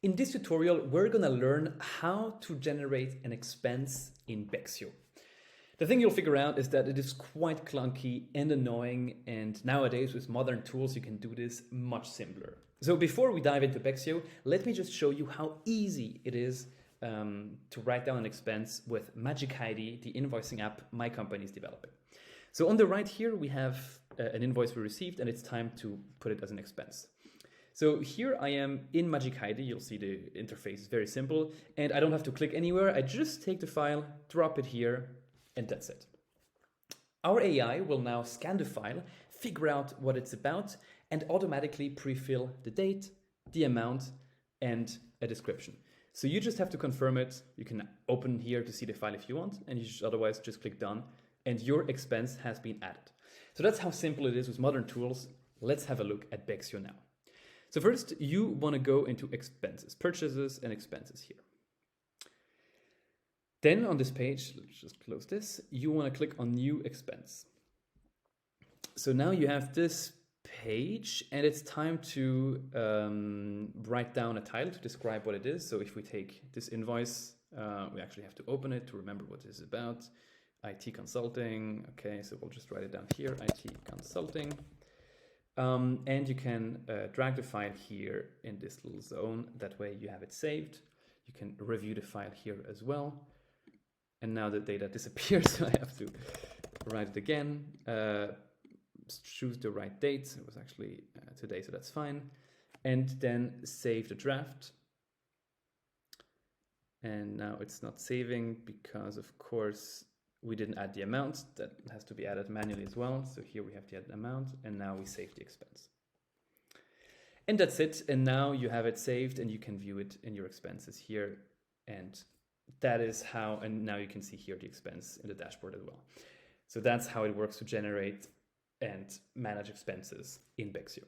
In this tutorial, we're gonna learn how to generate an expense in Bexio. The thing you'll figure out is that it is quite clunky and annoying, and nowadays with modern tools you can do this much simpler. So before we dive into Bexio, let me just show you how easy it is to write down an expense with Magic Heidi, the invoicing app my company is developing. So on the right here we have an invoice we received, and it's time to put it as an expense. So here I am in Magic Heidi. You'll see the interface is very simple, and I don't have to click anywhere. I just take the file, drop it here, and that's it. Our AI will now scan the file, figure out what it's about, and automatically pre-fill the date, the amount, and a description. So you just have to confirm it. You can open here to see the file if you want, and you should otherwise just click done, and your expense has been added. So that's how simple it is with modern tools. Let's have a look at Bexio now. So first, you want to go into expenses, purchases and expenses here. Then on this page, let's just close this, you want to click on new expense. So now you have this page, and it's time to write down a title to describe what it is. So if we take this invoice, we actually have to open it to remember what it is about. IT consulting. Okay, so we'll just write it down here, IT consulting. And you can drag the file here in this little zone. That way you have it saved. You can review the file here as well. And now the data disappears, so I have to write it again. Choose the right date. It was actually today, so that's fine. And then save the draft. And now it's not saving because, of course, we didn't add the amount. That has to be added manually as well. So here we have the added amount, and now we save the expense. And that's it. And now you have it saved, and you can view it in your expenses here. And that is how, and now you can see here the expense in the dashboard as well. So that's how it works to generate and manage expenses in Bexio.